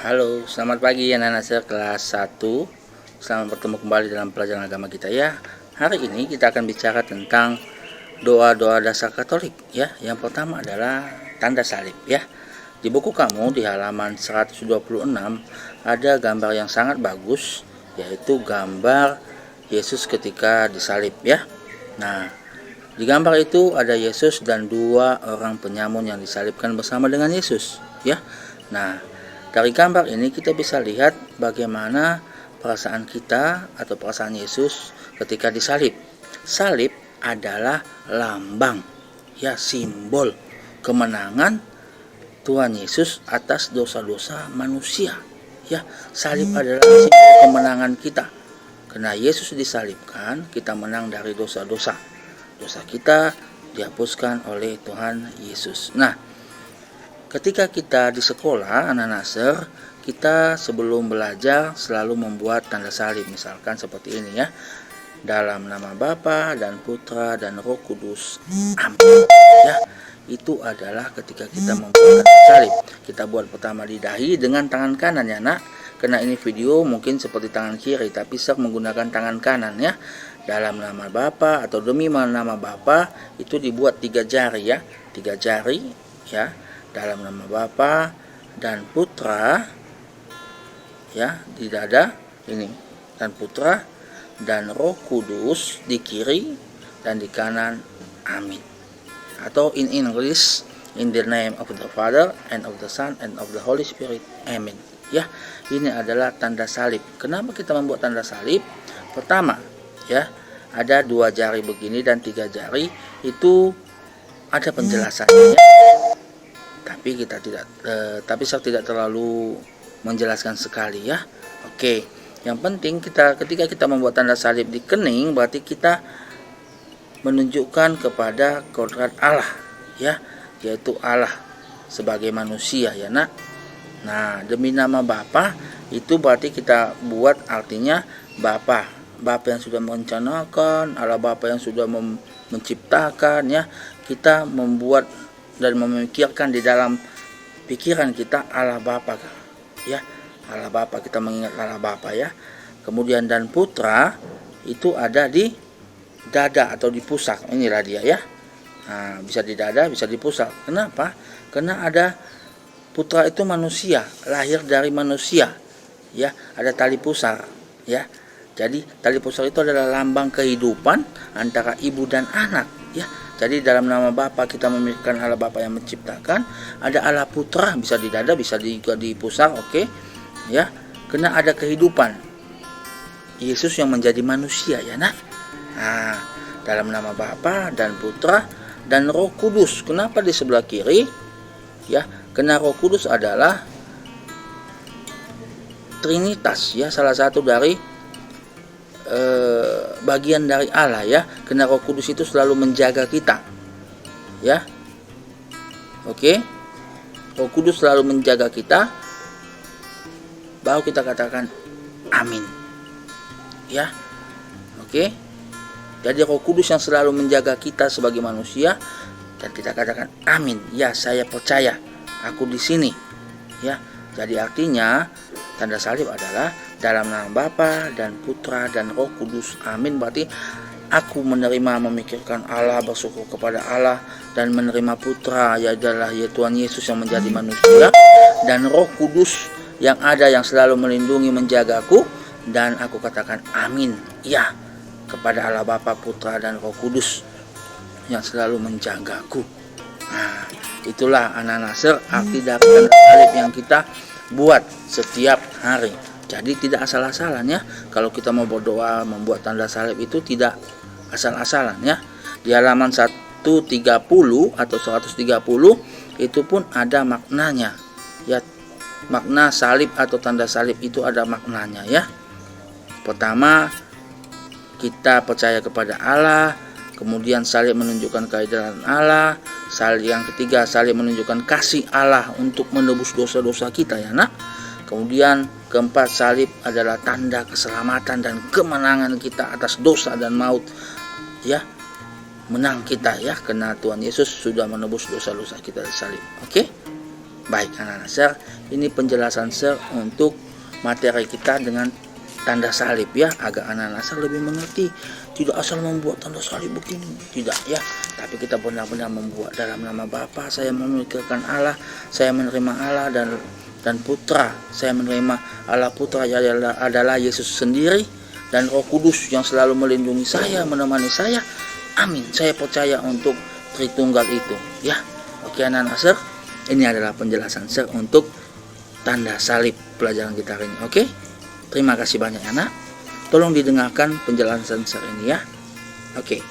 Halo, selamat pagi anak-anak saya kelas 1. Selamat bertemu kembali dalam pelajaran agama kita ya. Hari ini kita akan bicara tentang doa-doa dasar Katolik ya. Yang pertama adalah tanda salib ya. Di buku kamu di halaman 126 ada gambar yang sangat bagus, yaitu gambar Yesus ketika disalib ya. Nah, di gambar itu ada Yesus dan dua orang penyamun yang disalibkan bersama dengan Yesus ya. Nah, dari gambar ini kita bisa lihat bagaimana perasaan kita atau perasaan Yesus ketika disalib. Salib adalah lambang, ya, simbol kemenangan Tuhan Yesus atas dosa-dosa manusia. Ya, salib adalah simbol kemenangan kita. Karena Yesus disalibkan, kita menang dari dosa-dosa. Dosa kita dihapuskan oleh Tuhan Yesus. Nah, ketika kita di sekolah, anak Nasr, kita sebelum belajar selalu membuat tanda salib, misalkan seperti ini ya. Dalam nama Bapa dan Putra dan Roh Kudus. Amin. Ya, itu adalah ketika kita membuat tanda salib. Kita buat pertama di dahi dengan tangan kanan ya, Nak. Karena ini video mungkin seperti tangan kiri, tapi saya menggunakan tangan kanan ya. Dalam nama Bapa atau demi nama Bapa itu dibuat 3 jari ya. 3 jari ya. Dalam nama Bapa dan Putra ya, di dada ini, dan Putra dan Roh Kudus di kiri dan di kanan. Amin. Atau in English, in the name of the Father and of the Son and of the Holy Spirit. Amin. Ya, ini adalah tanda salib. Kenapa kita membuat tanda salib? Pertama ya, ada 2 jari begini dan 3 jari, itu ada penjelasannya ya. Tapi saya tidak terlalu menjelaskan sekali ya. Oke, yang penting ketika kita membuat tanda salib di kening, berarti kita menunjukkan kepada kodrat Allah ya, yaitu Allah sebagai manusia ya, Nak. Nah, demi nama Bapa itu berarti kita buat artinya Bapa yang sudah merencanakan, Allah Bapa yang sudah menciptakan ya. Kita membuat dan memikirkan di dalam pikiran kita Allah Bapa ya, Allah Bapa, kita mengingat Allah Bapa ya. Kemudian dan Putra itu ada di dada atau di pusat, inilah dia ya. Nah, bisa di dada, bisa di pusat. Kenapa? Karena ada Putra itu manusia, lahir dari manusia ya, ada tali pusar ya. Jadi tali pusar itu adalah lambang kehidupan antara ibu dan anak ya. Jadi dalam nama Bapa kita memikirkan Allah Bapa yang menciptakan, ada Allah Putra, bisa di dada, bisa juga di pusar, oke. Ya, karena ada kehidupan Yesus yang menjadi manusia ya, Nak. Nah, dalam nama Bapa dan Putra dan Roh Kudus. Kenapa di sebelah kiri? Ya, karena Roh Kudus adalah Trinitas ya, salah satu dari bagian dari Allah ya. Karena Roh Kudus itu selalu menjaga kita ya. Oke, Roh Kudus selalu menjaga kita, baru kita katakan amin ya. Oke, jadi Roh Kudus yang selalu menjaga kita sebagai manusia, dan kita katakan amin ya, saya percaya, aku di sini ya. Jadi artinya tanda salib adalah dalam nama Bapa dan Putra dan Roh Kudus. Amin. Berarti aku menerima, memikirkan Allah, bersyukur kepada Allah, dan menerima Putra ya adalah ya Tuhan Yesus yang menjadi manusia, dan Roh Kudus yang ada yang selalu melindungi, menjagaku, dan aku katakan amin ya kepada Allah Bapa, Putra dan Roh Kudus yang selalu menjagaku. Nah, itulah anak Nasr arti dari tanda salib yang kita buat setiap hari. Jadi tidak asal-asalan ya. Kalau kita mau berdoa membuat tanda salib itu tidak asal-asalan ya. Di halaman 130 atau 130 itu pun ada maknanya ya. Makna salib atau tanda salib itu ada maknanya ya. Pertama, kita percaya kepada Allah. Kemudian salib menunjukkan keadilan Allah. Yang ketiga, salib menunjukkan kasih Allah untuk menebus dosa-dosa kita ya, Nak. Kemudian keempat, salib adalah tanda keselamatan dan kemenangan kita atas dosa dan maut ya. Menang kita ya, karena Tuhan Yesus sudah menebus dosa-dosa kita di salib. Oke. Baik anak-anak Sir, ini penjelasan Sir untuk materi kita dengan tanda salib ya, agar anak-anak Sir lebih mengerti. Tidak asal membuat tanda salib begini, tidak ya, tapi kita benar-benar membuat dalam nama Bapa saya memikirkan Allah, saya menerima Allah dan Putra, saya menerima Allah Putra adalah Yesus sendiri, dan Roh Kudus yang selalu melindungi saya, menemani saya. Amin. Saya percaya untuk Tritunggal itu ya. Oke anak-anak Sir, ini adalah penjelasan Sir untuk tanda salib pelajaran kita hari ini. Oke, terima kasih banyak anak. Tolong didengarkan penjelasan Sir ini ya. Oke.